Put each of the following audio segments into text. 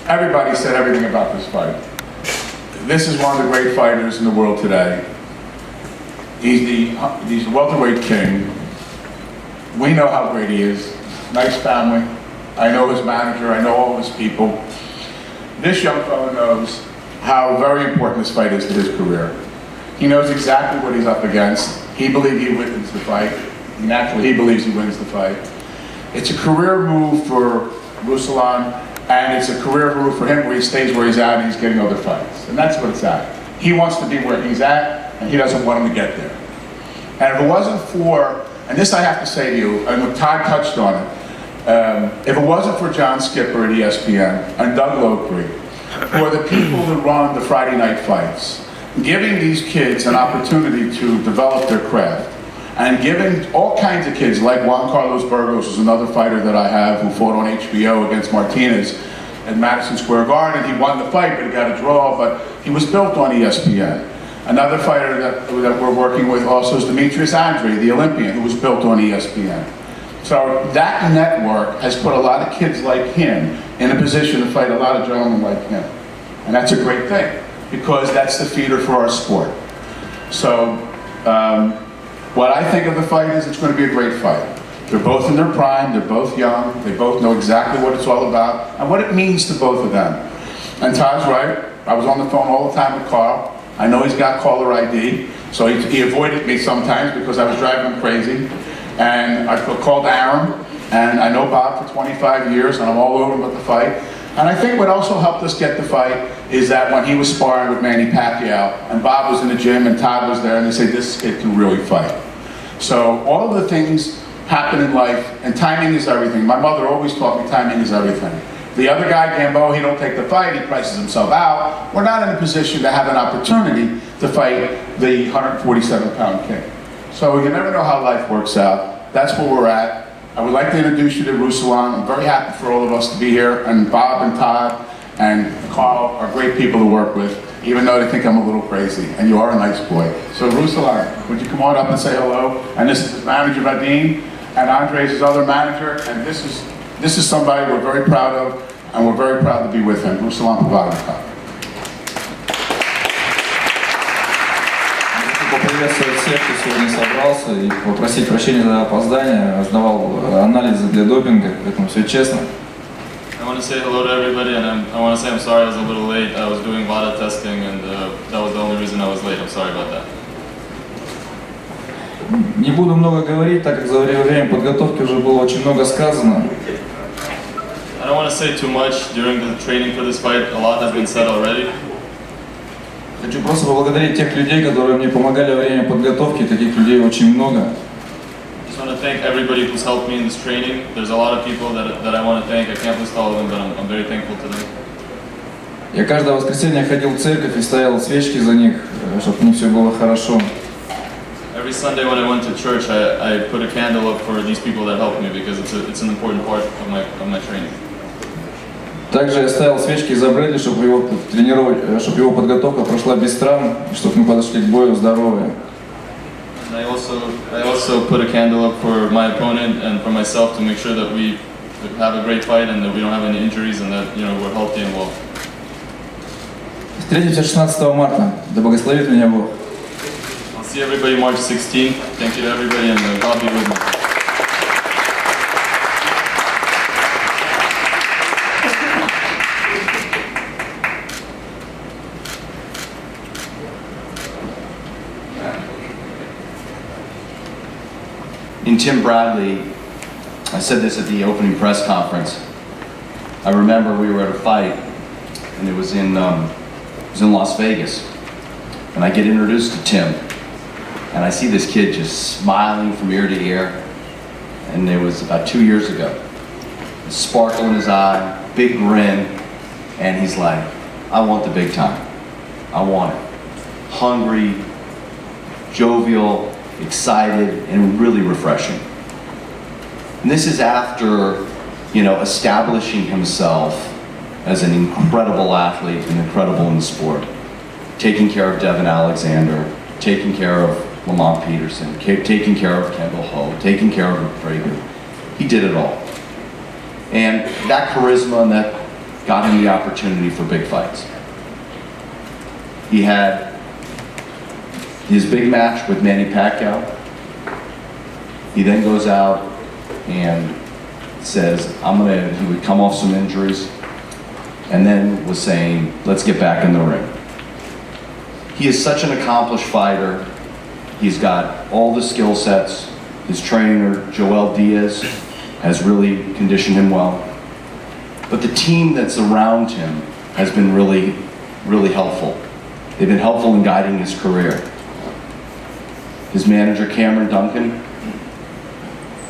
Everybody said everything about this fight. This is one of the great fighters in the world today. He's the welterweight king. We know how great he is. Nice family. I know his manager. I know all his people. This young fellow knows how very important this fight is to his career. He knows exactly what he's up against. He believes he wins the fight. Naturally, he believes he wins the fight. It's a career move for Ruslan, and it's a career move for him where he stays where he's at and he's getting other fights. And that's what it's at. He wants to be where he's at, and he doesn't want him to get there. And if it wasn't for, and this I have to say to you, and Todd touched on it, if it wasn't for John Skipper at ESPN and Doug Lokrey, who are the people that run the Friday night fights, giving these kids an opportunity to develop their craft, and giving all kinds of kids, like Juan Carlos Burgos, who's another fighter that I have, who fought on HBO against Martinez at Madison Square Garden. He won the fight, but he got a draw, but he was built on ESPN. Another fighter that we're working with also is Demetrius Andre, the Olympian, who was built on ESPN. So that network has put a lot of kids like him in a position to fight a lot of gentlemen like him. And that's a great thing, because that's the feeder for our sport. So what I think of the fight is it's going to be a great fight. They're both in their prime, they're both young, they both know exactly what it's all about and what it means to both of them. And Todd's right, I was on the phone all the time with Carl. I know he's got caller ID, so he avoided me sometimes because I was driving him crazy. And I called Aaron, and I know Bob for 25 years, and I'm all over him with the fight. And I think what also helped us get the fight is that when he was sparring with Manny Pacquiao, and Bob was in the gym, and Todd was there, and they said, this kid can really fight. So all of the things happen in life, and timing is everything. My mother always taught me timing is everything. The other guy, Gambo, he don't take the fight, he prices himself out. We're not in a position to have an opportunity to fight the 147-pound king. So you never know how life works out. That's where we're at. I would like to introduce you to Ruslan. I'm very happy for all of us to be here, and Bob and Todd and Carl are great people to work with, even though they think I'm a little crazy, and you are a nice boy. So Ruslan, would you come on up and say hello? And this is his manager, Vadim, and Andre's his other manager, and this is somebody we're very proud of, and we're very proud to be with him, Ruslan Provodnikov. Поприветствовать всех, кто сегодня собрался, и попросить прощения за опоздание. Сдавал анализы для допинга, поэтому все честно. I want to say hello to everybody, and I want to say I'm sorry I was a little late. I was doing a lot of testing, and that was the only reason I was late. I'm sorry about that. Не буду много говорить, так как за время подготовки уже было очень много сказано. I don't want to say too much during the training for this fight. A lot has been said already. Хочу просто поблагодарить тех людей, которые мне помогали во время подготовки. Таких людей очень много. I just want to thank everybody who's helped me in this training. There's a lot of people that I want to thank. I can't list all of them, but I'm very thankful to them. Я каждое воскресенье ходил в церковь и ставил свечки за них, чтобы у них все было хорошо. Every Sunday when I went to church, I put a candle up for these people that helped me because it's an important part of my training. Также я ставил свечки за Брэдли, чтобы его подготовка прошла без травм, и чтобы мы подошли к бою здоровые. And I also put a candle up for my opponent and for myself to make sure that we have a great fight and that we don't have any injuries and that we're healthy and well. Встретимся 16 марта. Да благословит меня Бог. I'll see everybody March 16th. Thank you to everybody, and God be with me. In Tim Bradley, I said this at the opening press conference. I remember we were at a fight, and it was in Las Vegas, and I get introduced to Tim, and I see this kid just smiling from ear to ear, and it was about 2 years ago. A sparkle in his eye, big grin, and he's like, I want the big time. I want it. Hungry, jovial, excited, and really refreshing. And this is after, establishing himself as an incredible athlete and incredible in the sport. Taking care of Devin Alexander, taking care of Lamont Peterson, taking care of Kendall Ho, taking care of McGregor. He did it all. And that charisma and that got him the opportunity for big fights. He had his big match with Manny Pacquiao. He then goes out and says, he would come off some injuries, and then was saying, let's get back in the ring. He is such an accomplished fighter. He's got all the skill sets. His trainer, Joel Diaz, has really conditioned him well. But the team that's around him has been really, really helpful. They've been helpful in guiding his career. His manager, Cameron Duncan,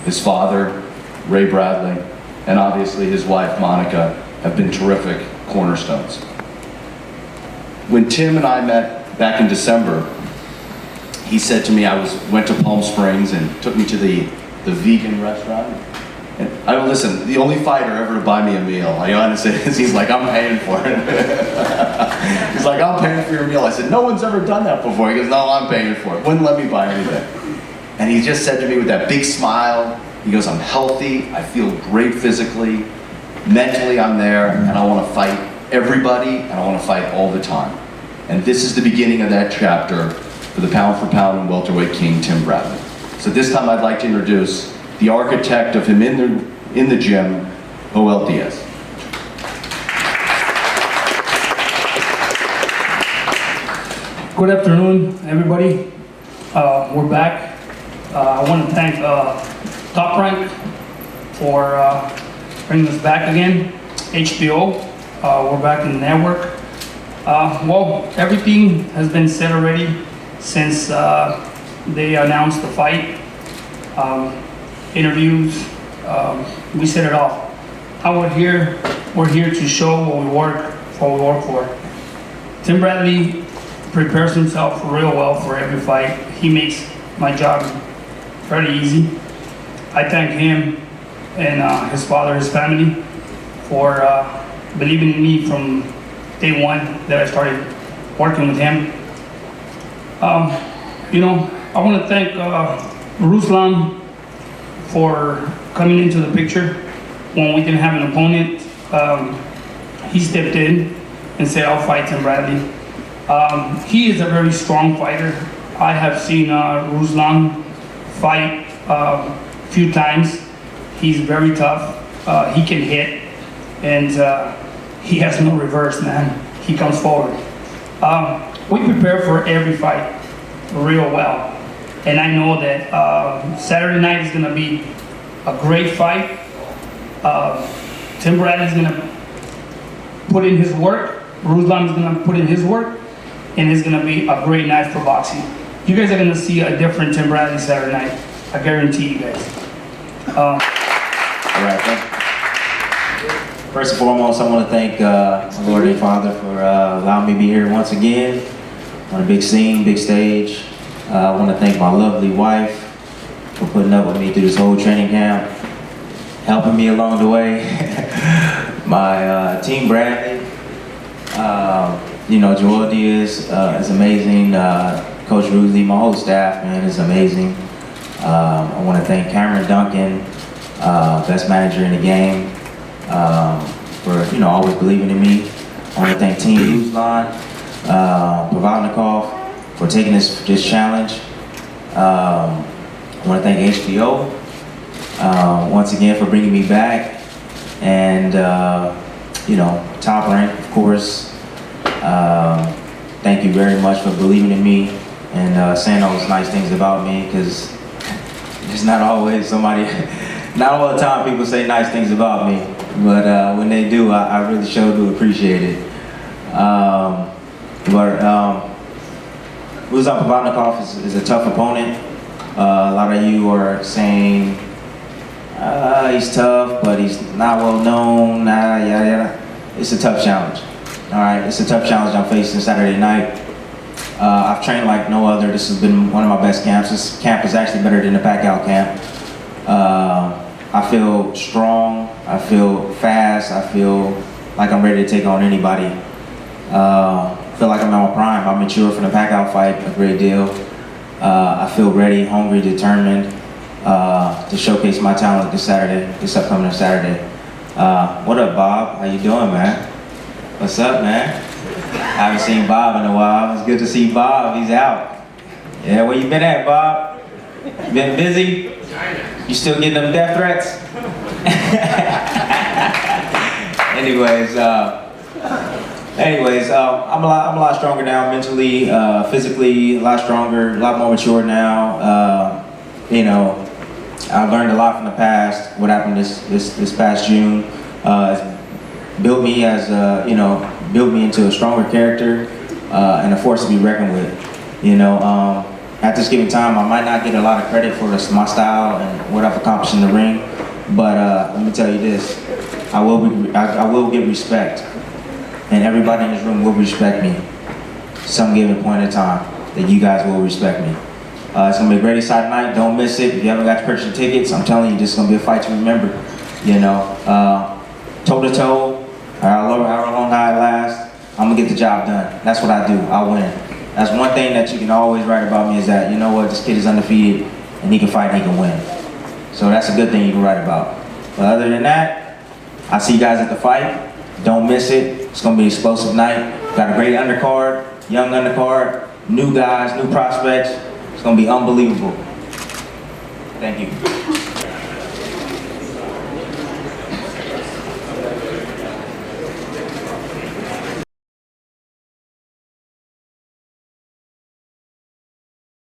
his father, Ray Bradley, and obviously his wife, Monica, have been terrific cornerstones. When Tim and I met back in December, he said to me, went to Palm Springs and took me to the vegan restaurant. And listen, the only fighter ever to buy me a meal, I honestly, he's like, I'm paying for it. He's like, I'm paying for your meal. I said, no one's ever done that before. He goes, no, I'm paying for it. Wouldn't let me buy anything. And he just said to me with that big smile, he goes, I'm healthy, I feel great physically, mentally I'm there, and I want to fight everybody, and I want to fight all the time. And this is the beginning of that chapter for the pound for pound and welterweight king, Tim Bradley. So this time I'd like to introduce the architect of him in the gym, Joel Diaz. Good afternoon, everybody. We're back. I want to thank Top Rank for bringing us back again. HBO, we're back in the network. Well, everything has been said already since they announced the fight. Interviews, we said it all. We're here to show what we work for. Tim Bradley prepares himself real well for every fight. He makes my job very easy. I thank him and his father, his family, for believing in me from day one that I started working with him. I want to thank Ruslan for coming into the picture when we didn't have an opponent. He stepped in and said, I'll fight Tim Bradley. He is a very strong fighter. I have seen Ruslan fight a few times. He's very tough. He can hit, and he has no reverse, man. He comes forward. We prepare for every fight real well. And I know that Saturday night is going to be a great fight. Tim Bradley is going to put in his work. Ruslan is going to put in his work. And it's going to be a great night for boxing. You guys are going to see a different Tim Bradley Saturday night. I guarantee you guys. All right. First and foremost, I want to thank my Lord and Father for allowing me to be here once again on a big scene, big stage. I want to thank my lovely wife for putting up with me through this whole training camp, helping me along the way. My team, Bradley, Joel Diaz is amazing. Coach Rusley, my whole staff, man, is amazing. I want to thank Cameron Duncan, best manager in the game, for always believing in me. I want to thank Team Ruslan Provodnikov for taking this challenge. I want to thank HBO once again for bringing me back, and Top Rank, of course. Thank you very much for believing in me and saying those nice things about me, because it's not always not all the time people say nice things about me, but when they do, I really sure do appreciate it. Ruslan Provodnikov is a tough opponent. A lot of you are saying he's tough, but he's not well known. It's a tough challenge. All right, it's a tough challenge I'm facing Saturday night. I've trained like no other. This has been one of my best camps. This camp is actually better than the Pacquiao camp. I feel strong. I feel fast. I feel like I'm ready to take on anybody. I feel like I'm in my prime. I'm mature from the Pacquiao fight a great deal. I feel ready, hungry, determined to showcase my talent this upcoming Saturday. What up, Bob? How you doing, man? What's up, man? I haven't seen Bob in a while. It's good to see Bob. He's out. Yeah, where you been at, Bob? Been busy? You still getting them death threats? Anyways, I'm a lot stronger now, mentally, physically, a lot stronger, a lot more mature now. You know, I learned a lot from the past. What happened this past June, it's built me as built me into a stronger character and a force to be reckoned with. You know, at this given time, I might not get a lot of credit for my style and what I've accomplished in the ring, but let me tell you this: I will get respect, and everybody in this room will respect me. Some given point in time, that you guys will respect me. It's gonna be a great exciting night. Don't miss it. If you haven't got to purchase your tickets, I'm telling you, this is gonna be a fight to remember. You know, toe to toe, however long I last, I'm gonna get the job done. That's what I do. I win. That's one thing that you can always write about me is that, you know what, this kid is undefeated and he can fight and he can win. So that's a good thing you can write about. But other than that, I see you guys at the fight. Don't miss it. It's gonna be an explosive night. Got a great undercard, young undercard, new guys, new prospects. It's gonna be unbelievable. Thank you.